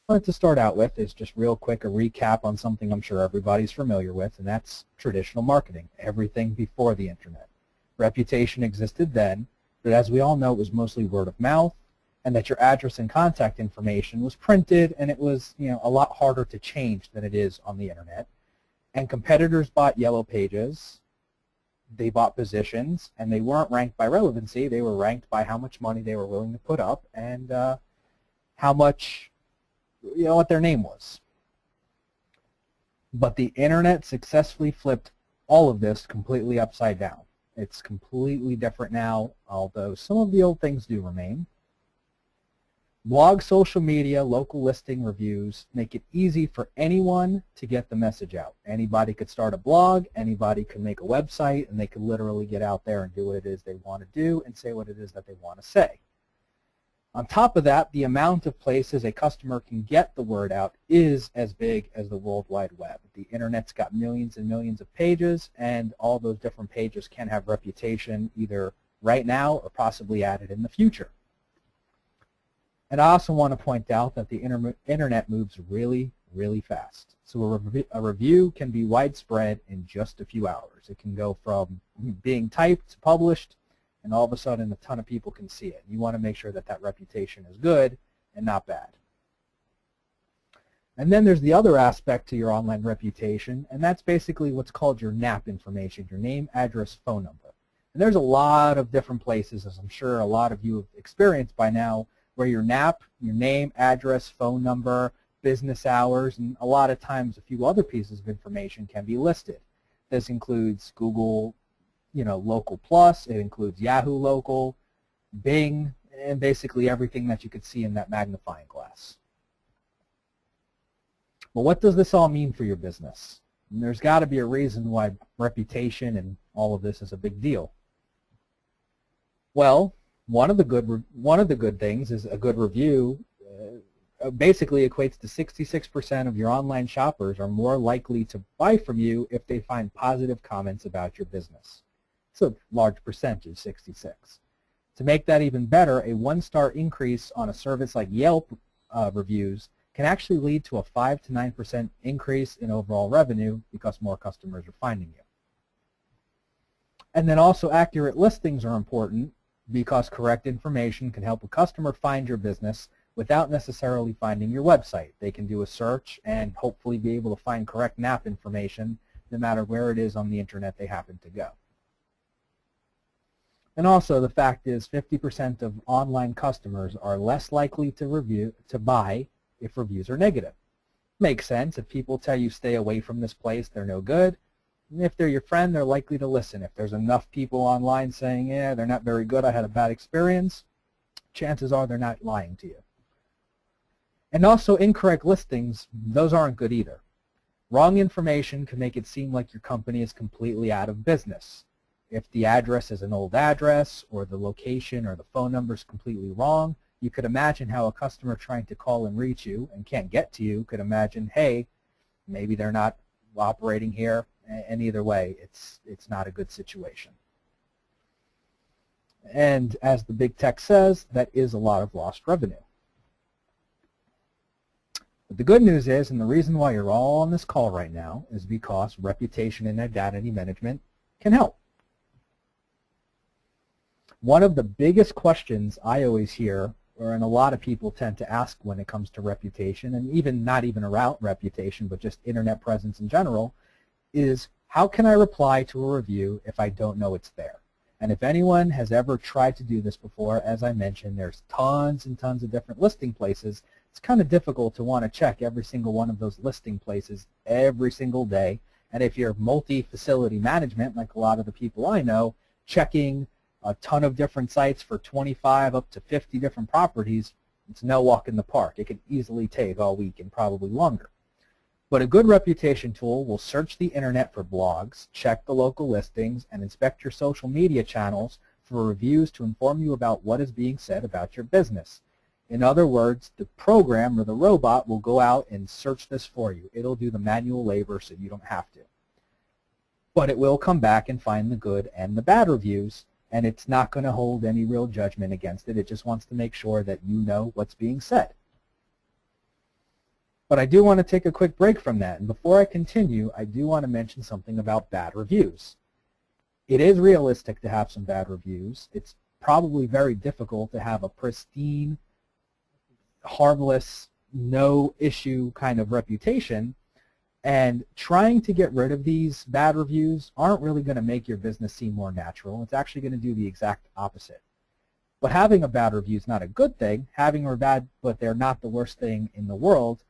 wanted to start out with is just real quick a recap on something I'm sure everybody's familiar with, and that's traditional marketing, everything before the internet. Reputation existed then, but as we all know, it was mostly word of mouth, and that your address and contact information was printed, and it was a lot harder to change than it is on the internet. And competitors bought yellow pages, they bought positions, and they weren't ranked by relevancy, they were ranked by how much money they were willing to put up and how much, what their name was. But the internet successfully flipped all of this completely upside down. It's completely different now, although some of the old things do remain. Blog, social media, local listing reviews make it easy for anyone to get the message out. Anybody could start a blog, anybody could make a website, and they could literally get out there and do what it is they want to do and say what it is that they want to say. On top of that, the amount of places a customer can get the word out is as big as the World Wide Web. The internet's got millions and millions of pages, and all those different pages can have reputation either right now or possibly added in the future. And I also want to point out that the internet moves really, really fast. So a review can be widespread in just a few hours. It can go from being typed to published, and all of a sudden a ton of people can see it. You want to make sure that that reputation is good and not bad. And then there's the other aspect to your online reputation, and that's basically what's called your NAP information, your name, address, phone number. And there's a lot of different places, as I'm sure a lot of you have experienced by now, where your NAP, your name, address, phone number, business hours, and a lot of times a few other pieces of information can be listed. This includes Google, Local Plus, it includes Yahoo Local, Bing, and basically everything that you could see in that magnifying glass. Well, what does this all mean for your business? And there's got to be a reason why reputation and all of this is a big deal. Well, one of the good things is a good review basically equates to 66% of your online shoppers are more likely to buy from you if they find positive comments about your business. It's a large percentage, 66. To make that even better, a one-star increase on a service like Yelp reviews can actually lead to a 5 to 9% increase in overall revenue because more customers are finding you. And then also accurate listings are important because correct information can help a customer find your business without necessarily finding your website. They can do a search and hopefully be able to find correct NAP information no matter where it is on the internet they happen to go. And also the fact is 50% of online customers are less likely to buy if reviews are negative. Makes sense. If people tell you stay away from this place, they're no good. And if they're your friend, they're likely to listen. If there's enough people online saying, yeah, they're not very good, I had a bad experience, chances are they're not lying to you. And also incorrect listings, those aren't good either. Wrong information can make it seem like your company is completely out of business. If the address is an old address or the location or the phone number is completely wrong, you could imagine how a customer trying to call and reach you and can't get to you could imagine, hey, maybe they're not operating here. And either way, it's not a good situation. And as the big tech says, that is a lot of lost revenue. But the good news is, and the reason why you're all on this call right now, is because reputation and identity management can help. One of the biggest questions I always hear, and a lot of people tend to ask when it comes to reputation, and even not even around reputation, but just internet presence in general, is how can I reply to a review if I don't know it's there? And if anyone has ever tried to do this before, as I mentioned, there's tons and tons of different listing places. It's kind of difficult to want to check every single one of those listing places every single day. And if you're multi-facility management, like a lot of the people I know, checking a ton of different sites for 25 up to 50 different properties, it's no walk in the park. It could easily take all week and probably longer. But a good reputation tool will search the internet for blogs, check the local listings, and inspect your social media channels for reviews to inform you about what is being said about your business. In other words, the program or the robot will go out and search this for you. It'll do the manual labor so you don't have to. But it will come back and find the good and the bad reviews, and it's not going to hold any real judgment against it. It just wants to make sure that you know what's being said. But I do want to take a quick break from that. And before I continue, I do want to mention something about bad reviews. It is realistic to have some bad reviews. It's probably very difficult to have a pristine, harmless, no issue kind of reputation. And trying to get rid of these bad reviews aren't really going to make your business seem more natural. It's actually going to do the exact opposite. But having a bad review is not a good thing. Having them bad, but they're not the worst thing in the world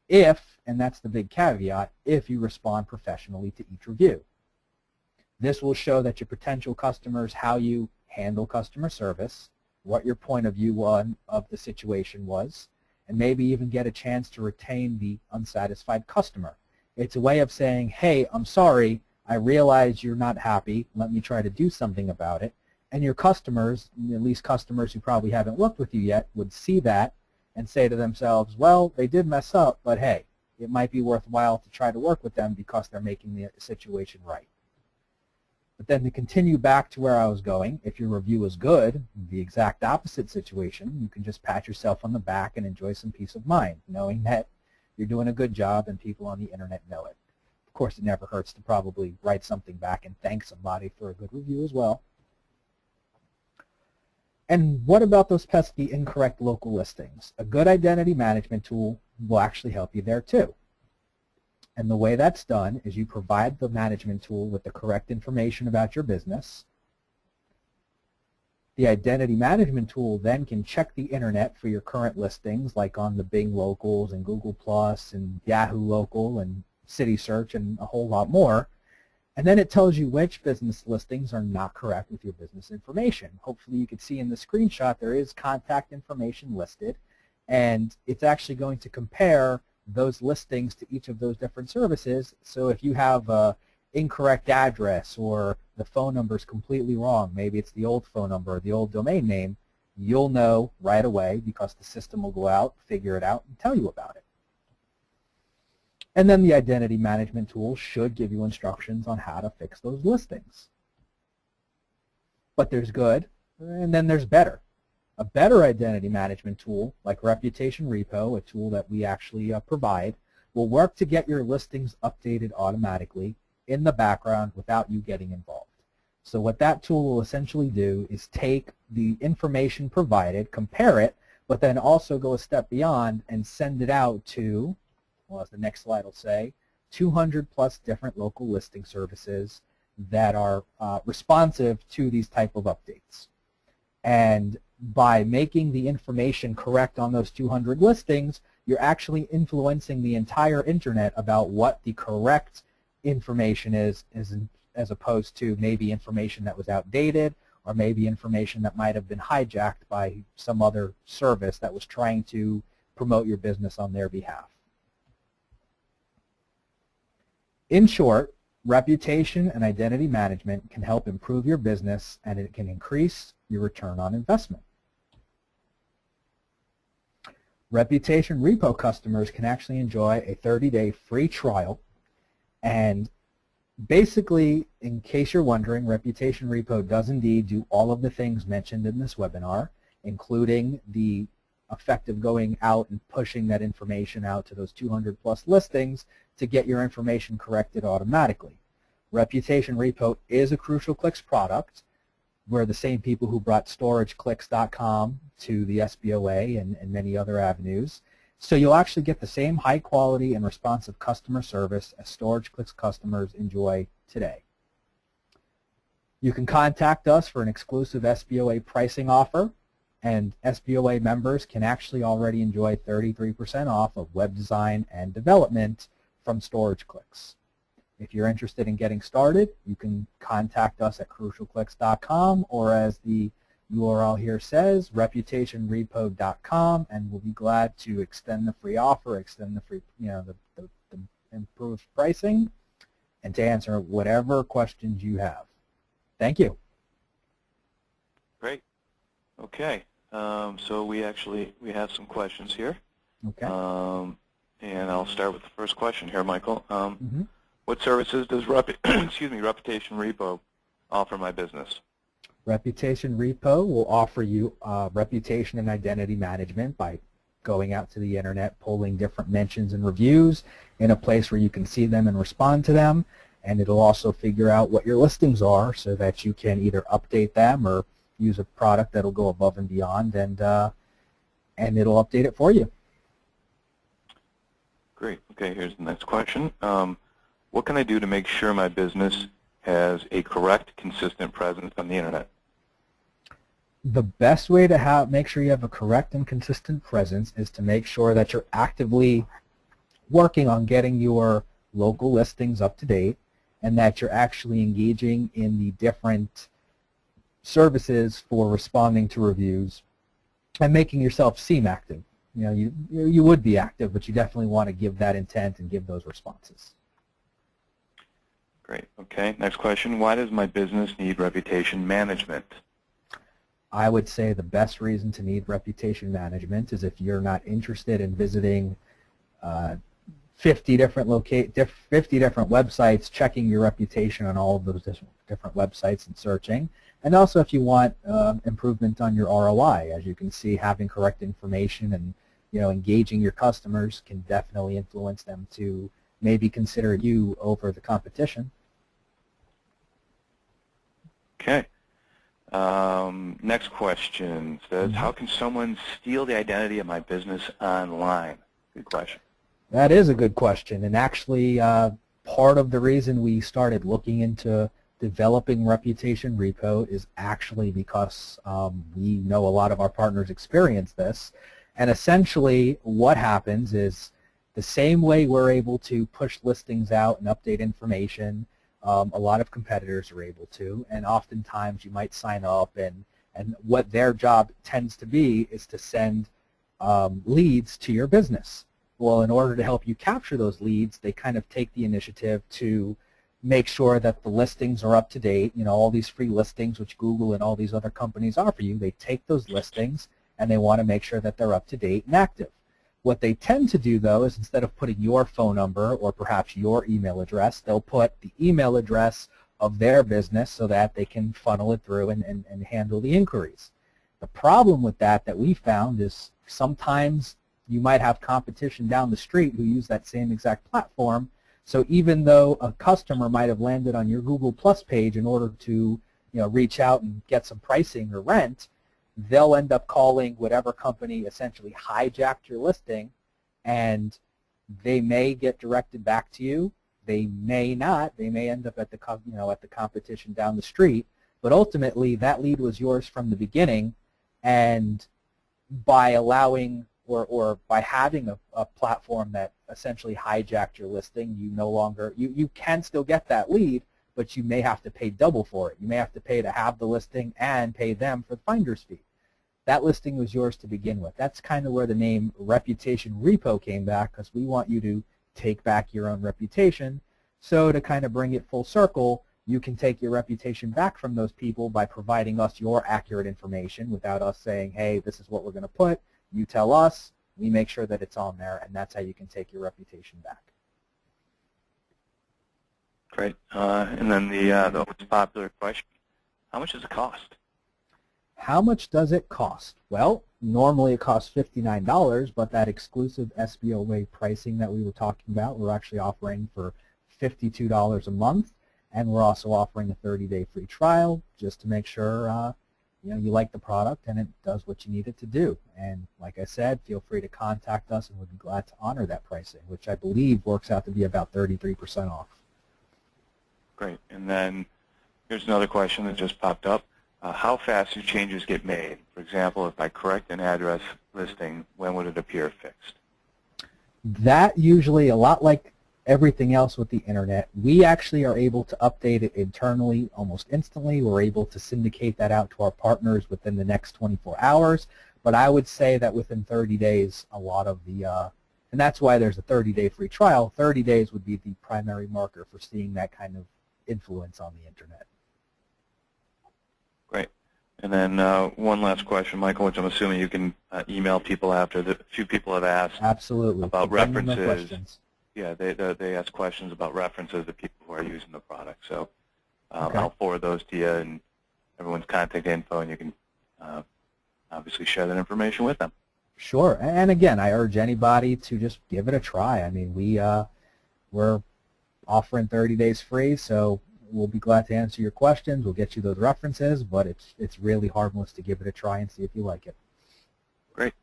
if, and that's the big caveat, if you respond professionally to each review. This will show that your potential customers how you handle customer service, what your point of view of the situation was, and maybe even get a chance to retain the unsatisfied customer. It's a way of saying, hey, I'm sorry, I realize you're not happy, let me try to do something about it. And your customers, at least customers who probably haven't worked with you yet, would see that and say to themselves, well, they did mess up, but hey, it might be worthwhile to try to work with them because they're making the situation right. But then to continue back to where I was going, if your review is good, the exact opposite situation, you can just pat yourself on the back and enjoy some peace of mind, knowing that you're doing a good job and people on the internet know it. Of course, it never hurts to probably write something back and thank somebody for a good review as well. And what about those pesky incorrect local listings? A good identity management tool will actually help you there too. And the way that's done is you provide the management tool with the correct information about your business. The identity management tool then can check the internet for your current listings, like on the Bing locals and Google Plus and Yahoo local and City Search and a whole lot more. And then it tells you which business listings are not correct with your business information. Hopefully you can see in the screenshot there is contact information listed, and it's actually going to compare those listings to each of those different services. So if you have an incorrect address or the phone number is completely wrong, maybe it's the old phone number or the old domain name, you'll know right away because the system will go out, figure it out, and tell you about it. And then the identity management tool should give you instructions on how to fix those listings. But there's good, and then there's better. A better identity management tool, like Reputation Repo, a tool that we actually provide, will work to get your listings updated automatically in the background without you getting involved. So what that tool will essentially do is take the information provided, compare it, but then also go a step beyond and send it out to, well, as the next slide will say, 200 plus different local listing services that are responsive to these type of updates. And by making the information correct on those 200 listings, you're actually influencing the entire internet about what the correct information is as opposed to maybe information that was outdated or maybe information that might have been hijacked by some other service that was trying to promote your business on their behalf. In short, reputation and identity management can help improve your business, and it can increase your return on investment. Reputation Repo customers can actually enjoy a 30-day free trial, and basically, in case you're wondering, Reputation Repo does indeed do all of the things mentioned in this webinar, including the effect of going out and pushing that information out to those 200 plus listings to get your information corrected automatically. Reputation Repo is a CrucialClicks product. We're the same people who brought CrucialClicks.com to the SBOA and many other avenues. So you'll actually get the same high quality and responsive customer service as StorageClicks customers enjoy today. You can contact us for an exclusive SBOA pricing offer, and SBOA members can actually already enjoy 33% off of web design and development from StorageClicks. If you're interested in getting started, you can contact us at CrucialClicks.com, or as the URL here says, reputationrepo.com, and we'll be glad to extend the free offer, extend the free, the improved pricing, and to answer whatever questions you have. Thank you. Great. Okay. So we have some questions here. Okay. And I'll start with the first question here, Michael. What services does Reputation Repo offer my business? Reputation Repo will offer you reputation and identity management by going out to the internet, pulling different mentions and reviews in a place where you can see them and respond to them, and it'll also figure out what your listings are so that you can either update them or use a product that'll go above and beyond, and it'll update it for you. Great. Okay, here's the next question. What can I do to make sure my business has a correct, consistent presence on the internet? The best way to make sure you have a correct and consistent presence is to make sure that you're actively working on getting your local listings up to date, and that you're actually engaging in the different services for responding to reviews and making yourself seem active. You know, you would be active, but you definitely want to give that intent and give those responses. Great. Okay. Next question. Why does my business need reputation management? I would say the best reason to need reputation management is if you're not interested in visiting 50 different websites, checking your reputation on all of those different websites and searching. And also if you want improvement on your ROI. As you can see, having correct information and engaging your customers can definitely influence them to maybe consider you over the competition. Okay. Next question says, how can someone steal the identity of my business online? Good question. That is a good question, and actually part of the reason we started looking into developing Reputation Repo is actually because we know a lot of our partners experience this, and essentially what happens is the same way we're able to push listings out and update information, a lot of competitors are able to, and oftentimes you might sign up and what their job tends to be is to send leads to your business. Well, in order to help you capture those leads, they kind of take the initiative to make sure that the listings are up to date. You know, all these free listings which Google and all these other companies offer you, they take those listings and they want to make sure that they're up to date and active. What they tend to do, though, is instead of putting your phone number or perhaps your email address, they'll put the email address of their business so that they can funnel it through and handle the inquiries. The problem with that we found is sometimes you might have competition down the street who use that same exact platform. So even though a customer might have landed on your Google Plus page in order to reach out and get some pricing or rent, they'll end up calling whatever company essentially hijacked your listing, and they may get directed back to you. They may not. They may end up at the at the competition down the street. But ultimately, that lead was yours from the beginning, and by allowing or by having a platform that essentially hijacked your listing, you can still get that lead, but you may have to pay double for it. You may have to pay to have the listing and pay them for the finder's fee. That listing was yours to begin with. That's kind of where the name Reputation Repo came back, because we want you to take back your own reputation. So to kind of bring it full circle, you can take your reputation back from those people by providing us your accurate information without us saying, hey, this is what we're going to put. You tell us, we make sure that it's on there, and that's how you can take your reputation back. Great. And then the most popular question, how much does it cost? How much does it cost? Well, normally it costs $59, but that exclusive SBOA pricing that we were talking about, we're actually offering for $52 a month, and we're also offering a 30-day free trial just to make sure you like the product and it does what you need it to do. And like I said, feel free to contact us and we'd be glad to honor that pricing, which I believe works out to be about 33% off. Great. And then here's another question that just popped up. How fast do changes get made? For example, if I correct an address listing, when would it appear fixed? That usually, a lot like everything else with the internet, we actually are able to update it internally almost instantly. We're able to syndicate that out to our partners within the next 24 hours. But I would say that within 30 days, a lot of the, and that's why there's a 30-day free trial. 30 days would be the primary marker for seeing that kind of influence on the internet. Great. And then one last question, Michael, which I'm assuming you can email people after. A few people have asked Absolutely. about references. Yeah, they ask questions about references of people who are using the product. So okay. I'll forward those to you and everyone's contact info, and you can obviously share that information with them. Sure. And again, I urge anybody to just give it a try. I mean, we're offering 30 days free, so we'll be glad to answer your questions. We'll get you those references, but it's really harmless to give it a try and see if you like it. Great.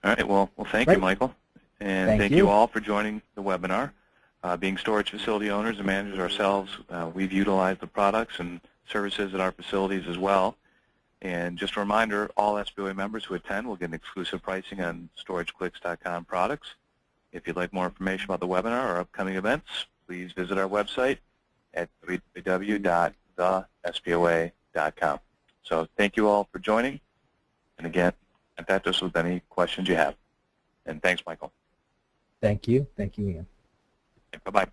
All right. Well, thank you, Michael. And thank you all for joining the webinar. Being storage facility owners and managers ourselves, we've utilized the products and services at our facilities as well. And just a reminder, all SBOA members who attend will get an exclusive pricing on CrucialClicks.com products. If you'd like more information about the webinar or upcoming events, please visit our website at www.thesboa.com. So thank you all for joining. And again, contact us with any questions you have. And thanks, Michael. Thank you. Thank you, Ian. Bye-bye.